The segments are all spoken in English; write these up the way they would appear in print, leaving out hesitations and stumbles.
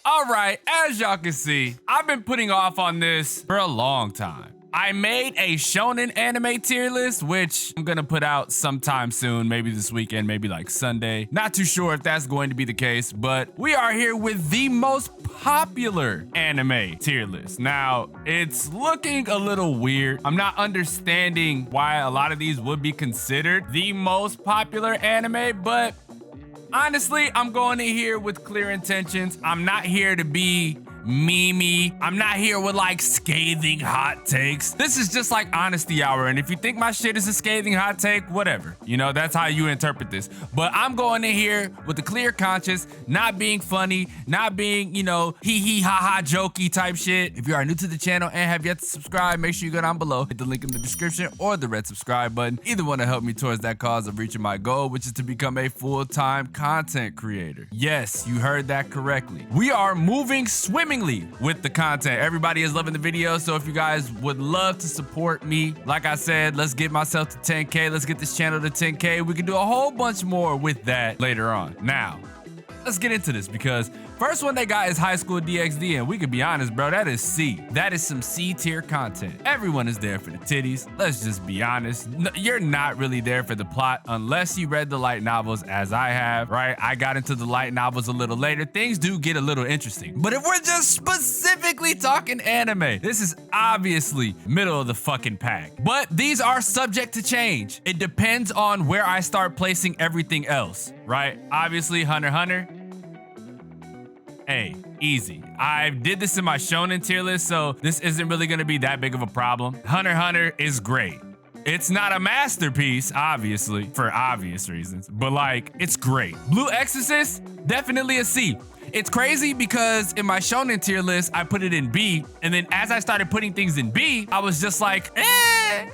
All right, as y'all can see, I've been putting off on this for a long time. I made a shonen anime tier list, which I'm gonna put out sometime soon, maybe this weekend, maybe like Sunday. Not too sure if that's going to be the case, but we are here with the most popular anime tier list. Now, it's looking a little weird. I'm not understanding why a lot of these would be considered the most popular anime, but honestly, I'm going in here with clear intentions. I'm not here to be memey. I'm not here with like scathing hot takes. This is just like honesty hour. And if you think my shit is a scathing hot take, whatever. You know, that's how you interpret this. But I'm going in here with a clear conscience, not being funny, not being, you know, hee hee ha ha jokey type shit. If you are new to the channel and have yet to subscribe, make sure you go down below, hit the link in the description or the red subscribe button. Either one to help me towards that cause of reaching my goal, which is to become a full-time content creator. Yes, you heard that correctly. We are moving swimmingly with the content. Everybody is loving the video, so if you guys would love to support me, like I said, let's get myself to 10K. Let's get this channel to 10K. We can do a whole bunch more with that later on. Now, let's get into this because first one they got is High School DxD, and we can be honest, bro, that is C. That is some C tier content. Everyone is there for the titties. Let's just be honest. You're not really there for the plot unless you read the light novels as I have, right? I got into the light novels a little later. Things do get a little interesting. But if we're just specifically talking anime, this is obviously middle of the fucking pack. But these are subject to change. It depends on where I start placing everything else, right? Obviously, Hunter x Hunter. Hey, easy. I did this in my shonen tier list, so this isn't really gonna be that big of a problem. Hunter x Hunter is great. It's not a masterpiece, obviously, for obvious reasons, but like, it's great. Blue Exorcist, definitely a C. It's crazy because in my shonen tier list, I put it in B, and then as I started putting things in B, I was just like, eh.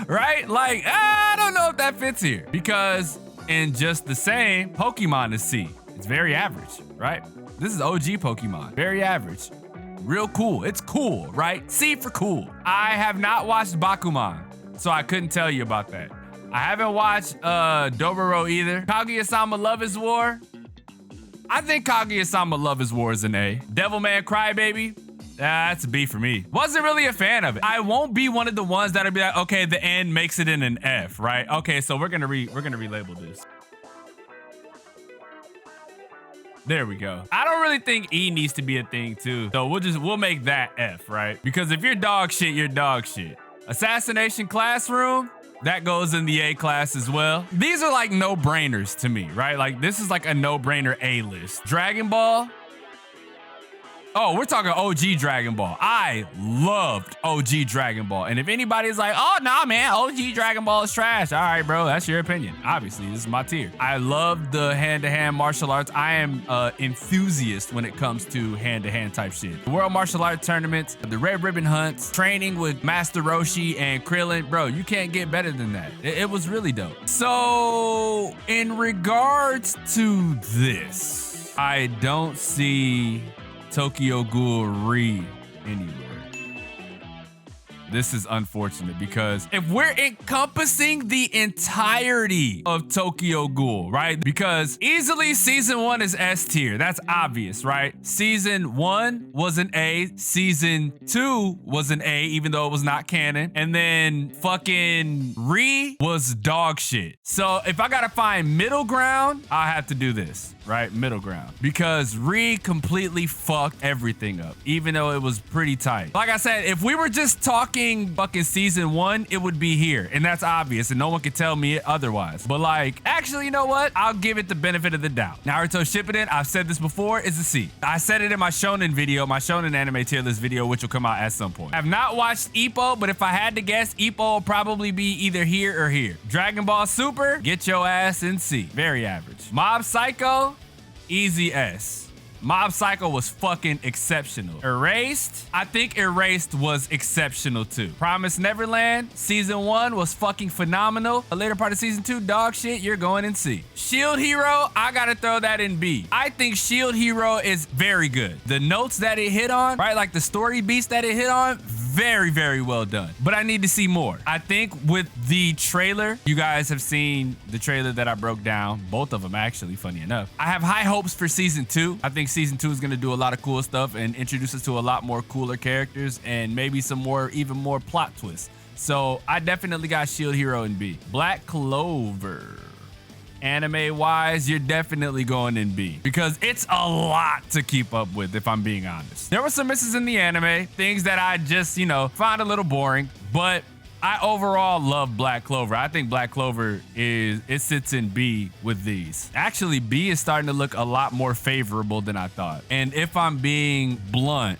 Right? Like, I don't know if that fits here. Because in just the same, Pokemon is C. It's very average, right? This is OG Pokemon. Very average. Real cool. It's cool, right? C for cool. I have not watched Bakuman, so I couldn't tell you about that. I haven't watched Dororo either. Kaguya-sama Love is War. I think Kaguya-sama Love is War is an A. Devilman Crybaby. That's a B for me. Wasn't really a fan of it. I won't be one of the ones that'll be like, okay, the end makes it in an F, right? Okay, so we're gonna relabel this. There we go. I don't really think E needs to be a thing too. So we'll make that F, right? Because if you're dog shit, you're dog shit. Assassination Classroom, that goes in the A class as well. These are like no-brainers to me, right? Like this is like a no-brainer A list. Dragon Ball. Oh, we're talking OG Dragon Ball. I loved OG Dragon Ball. And if anybody's like, oh, nah, man, OG Dragon Ball is trash. All right, bro, that's your opinion. Obviously, this is my tier. I love the hand-to-hand martial arts. I am an enthusiast when it comes to hand-to-hand type shit. The World Martial Arts Tournaments, the Red Ribbon Hunts, training with Master Roshi and Krillin. Bro, you can't get better than that. It was really dope. So, in regards to this, I don't see Tokyo Ghoul Re anywhere. This is unfortunate because if we're encompassing the entirety of Tokyo Ghoul, right? Because easily season 1 is S tier. That's obvious, right? Season 1 was an A. Season 2 was an A, even though it was not canon. And then fucking Re was dog shit. So if I gotta find middle ground, I'll have to do this, right? Middle ground. Because Re completely fucked everything up, even though it was pretty tight. Like I said, if we were just talking fucking season 1, it would be here, and that's obvious, and no one can tell me otherwise. But like, actually, you know what? I'll give it the benefit of the doubt. Naruto Shippuden, I've said this before, is a C. I said it in my shonen video, my shonen anime tier list video, which will come out at some point. I've not watched Ippo, but if I had to guess, Ippo will probably be either here or here. Dragon Ball Super, get your ass in C. Very average. Mob Psycho, easy S. Mob Psycho was fucking exceptional. Erased, I think Erased was exceptional too. Promised Neverland, season 1 was fucking phenomenal. A later part of season 2, dog shit, you're going in C. Shield Hero, I gotta throw that in B. I think Shield Hero is very good. The notes that it hit on, right, like the story beats that it hit on, very, very well done. But I need to see more. I think with the trailer, you guys have seen the trailer that I broke down. Both of them, actually, funny enough. I have high hopes for season 2. I think season 2 is going to do a lot of cool stuff and introduce us to a lot more cooler characters and maybe some more, even more plot twists. So I definitely got Shield Hero in B. Black Clover. Anime wise, you're definitely going in B because it's a lot to keep up with, if I'm being honest. There were some misses in the anime, things that I just, found a little boring, but I overall love Black Clover. I think Black Clover it sits in B with these. Actually, B is starting to look a lot more favorable than I thought. And if I'm being blunt,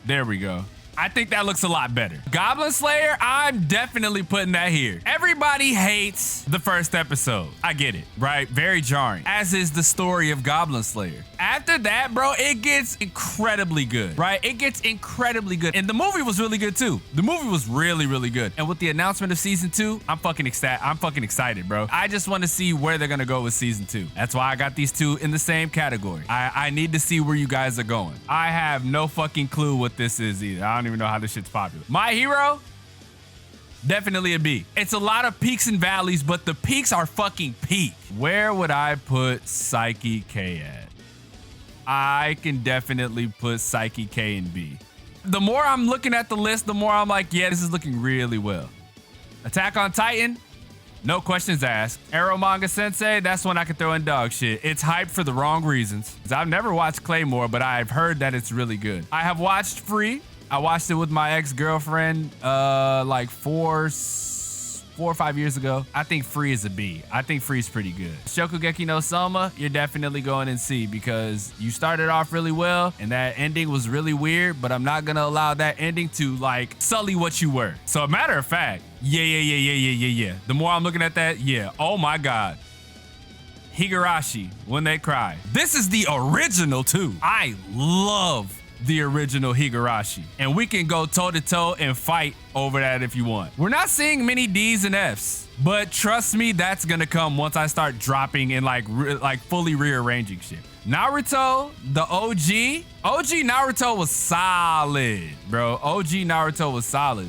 there we go. I think that looks a lot better. Goblin Slayer, I'm definitely putting that here. Everybody hates the first episode. I get it, right? Very jarring, as is the story of Goblin Slayer. After that, bro, it gets incredibly good, right? It gets incredibly good. And the movie was really good too. The movie was really, really good. And with the announcement of season 2, I'm fucking excited, bro. I just want to see where they're gonna go with season 2. That's why I got these two in the same category. I need to see where you guys are going. I have no fucking clue what this is either. I don't even know how this shit's popular. My Hero, definitely a B. It's a lot of peaks and valleys, but the peaks are fucking peak. Where would I put Psyche K at? I can definitely put Psyche K in B. The more I'm looking at the list, the more I'm like, yeah, this is looking really well. Attack on Titan, no questions asked. Arrow Manga Sensei, that's one I could throw in dog shit. It's hyped for the wrong reasons. I've never watched Claymore, but I've heard that it's really good. I have watched Free. I watched it with my ex-girlfriend like 4 or 5 years ago. I think Free is a B. I think Free is pretty good. Shokugeki no Soma, you're definitely going in C because you started off really well and that ending was really weird, but I'm not gonna allow that ending to like sully what you were. So a matter of fact, yeah. The more I'm looking at that, yeah, oh my God. Higurashi, When They Cry. This is the original too. I love the original Higurashi, and we can go toe to toe and fight over that if you want. We're not seeing many D's and F's, but trust me, that's gonna come once I start dropping and like fully rearranging shit. Naruto, the OG Naruto was solid, bro. OG Naruto was solid.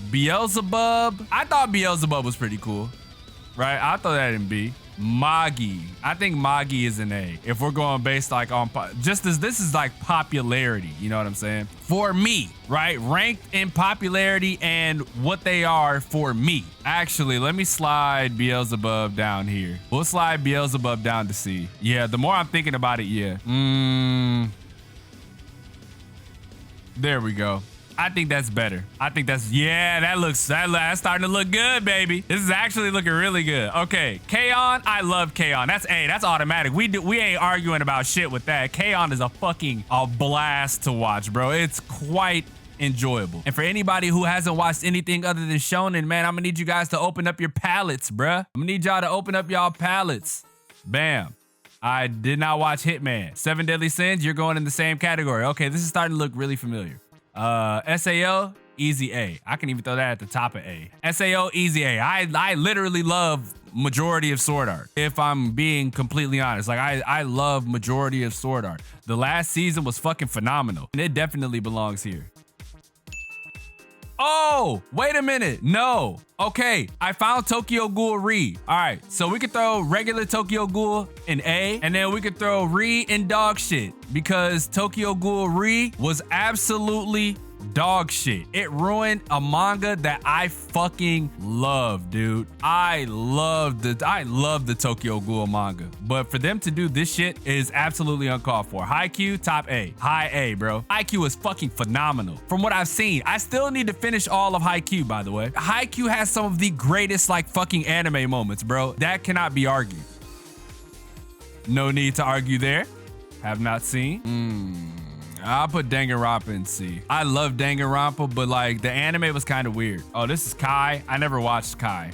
Beelzebub, I thought Beelzebub was pretty cool, right? I thought that in B. Magi, I think Magi is an A if we're going based like on just as this is like popularity, you know what I'm saying? For me, right? Ranked in popularity and what they are for me. Actually, let me slide Beelzebub down here. We'll slide Beelzebub down to C. Yeah, the more I'm thinking about it, yeah. There we go. I think that's better. I think that's, yeah, that's starting to look good, baby. This is actually looking really good. Okay, K-On, I love K-On. That's A, that's automatic. We ain't arguing about shit with that. K-On is a blast to watch, bro. It's quite enjoyable. And for anybody who hasn't watched anything other than Shonen, man, I'm gonna need you guys to open up your palettes, bruh. I'm gonna need y'all to open up y'all palettes. Bam. I did not watch Hitman. 7 Deadly Sins, you're going in the same category. Okay, this is starting to look really familiar. SAO, easy A. I can even throw that at the top of A. SAO, easy A. I literally love majority of Sword Art, if I'm being completely honest. Like, I love majority of Sword Art. The last season was fucking phenomenal, and it definitely belongs here. Oh, wait a minute. No. Okay, I found Tokyo Ghoul Re. All right, so we could throw regular Tokyo Ghoul in A, and then we could throw Re in dog shit because Tokyo Ghoul Re was absolutely dog shit. It ruined a manga that I fucking love, dude. I love the Tokyo Ghoul manga, but for them to do this shit is absolutely uncalled for. Haikyuu, top A. High A, bro. Haikyuu is fucking phenomenal. From what I've seen, I still need to finish all of Haikyuu, by the way. Haikyuu has some of the greatest like fucking anime moments, bro. That cannot be argued. No need to argue there. Have not seen. I'll put Danganronpa in C. I love Danganronpa, but like the anime was kind of weird. Oh, this is Kai. I never watched Kai.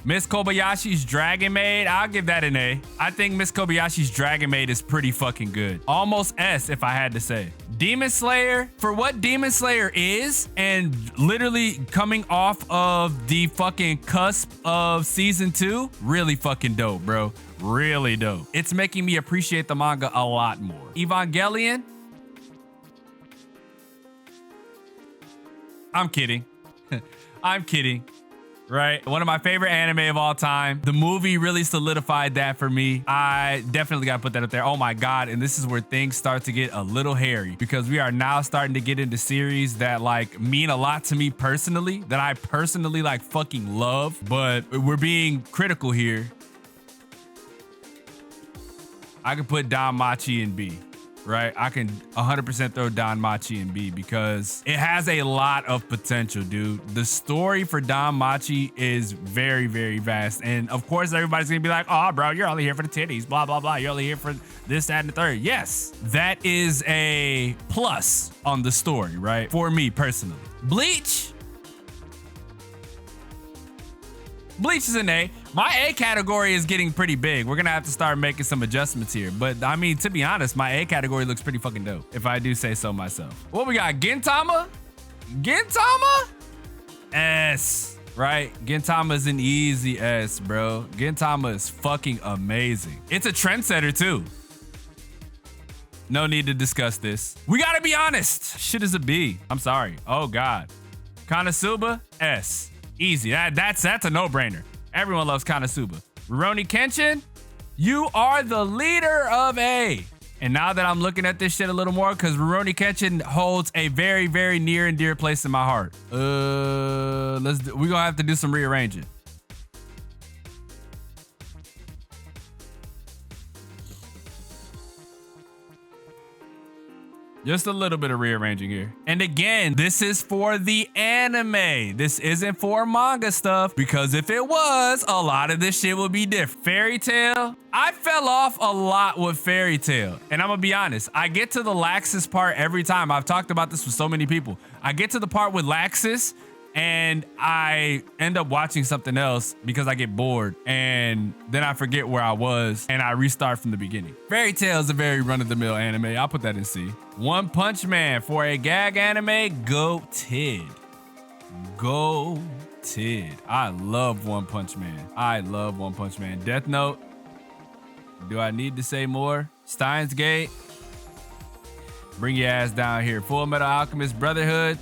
Miss Kobayashi's Dragon Maid, I'll give that an A. I think Miss Kobayashi's Dragon Maid is pretty fucking good. Almost S if I had to say. Demon Slayer, for what Demon Slayer is, and literally coming off of the fucking cusp of season 2, really fucking dope, bro. Really dope. It's making me appreciate the manga a lot more. Evangelion, I'm kidding. I'm kidding. Right? One of my favorite anime of all time. The movie really solidified that for me. I definitely got to put that up there. Oh my God. And this is where things start to get a little hairy because we are now starting to get into series that like mean a lot to me personally, that I personally like fucking love, but we're being critical here. I could put Danmachi in B. Right? I can 100% throw Danmachi in B because it has a lot of potential, dude. The story for Danmachi is very, very vast. And of course, everybody's gonna be like, oh, bro, you're only here for the titties, blah, blah, blah. You're only here for this, that, and the third. Yes, that is a plus on the story, right? For me personally. Bleach is an A. My A category is getting pretty big. We're gonna have to start making some adjustments here. But I mean, to be honest, my A category looks pretty fucking dope, if I do say so myself. What we got? Gintama? Gintama? S, right? Gintama is an easy S, bro. Gintama is fucking amazing. It's a trendsetter too. No need to discuss this. We gotta be honest. Shit is a B. I'm sorry. Oh God. Konosuba? S. Easy. That's a no-brainer. Everyone loves Konosuba. Rurouni Kenshin, you are the leader of A. And now that I'm looking at this shit a little more, because Rurouni Kenshin holds a very, very near and dear place in my heart. We're gonna have to do some rearranging. Just a little bit of rearranging here. And again, this is for the anime. This isn't for manga stuff, because if it was, a lot of this shit would be different. Fairy Tail, I fell off a lot with Fairy Tail. And I'm gonna be honest, I get to the Laxus part every time. I've talked about this with so many people. I get to the part with Laxus and I end up watching something else because I get bored and then I forget where I was and I restart from the beginning. Fairy Tail is a very run-of-the-mill anime. I'll put that in C. One Punch Man for a gag anime, goated. Goated. I love One Punch Man. I love One Punch Man. Death Note. Do I need to say more? Steins Gate. Bring your ass down here. Full Metal Alchemist Brotherhood.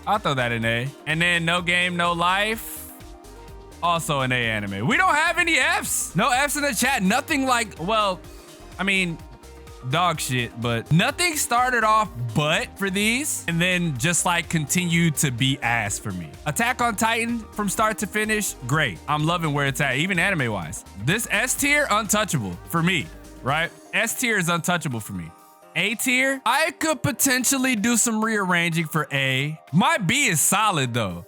I'll throw that in A. And then No Game, No Life. Also an A anime. We don't have any Fs. No Fs in the chat. Nothing like, well, I mean, dog shit, but nothing started off but for these and then just like continued to be ass for me. Attack on Titan from start to finish, great. I'm loving where it's at, even anime wise. This S tier, untouchable for me, right? S tier is untouchable for me. A tier, I could potentially do some rearranging for A. My B is solid though.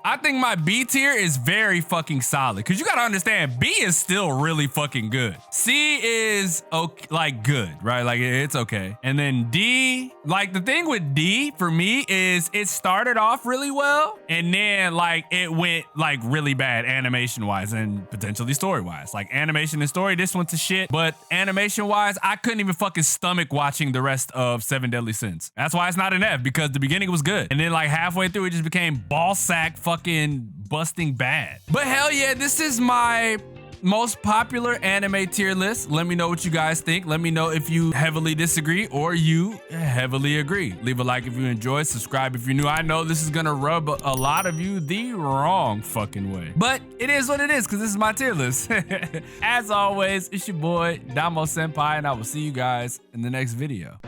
I think my B tier is very fucking solid because you gotta understand B is still really fucking good. C is okay, like good, right? Like it's okay. And then D, like the thing with D for me is it started off really well and then like it went like really bad animation wise and potentially story wise. Like animation and story, this went to shit, but animation wise, I couldn't even fucking stomach watching the rest of Seven Deadly Sins. That's why it's not an F, because the beginning was good. And then like halfway through, it just became ball sack fucking busting bad. But hell yeah, this is my most popular anime tier list. Let me know what you guys think. Let me know if you heavily disagree or you heavily agree. Leave a like if you enjoyed, subscribe if you're new. I know this is gonna rub a lot of you the wrong fucking way, but it is what it is because this is my tier list. As always, it's your boy, xDomoSenpaix, and I will see you guys in the next video.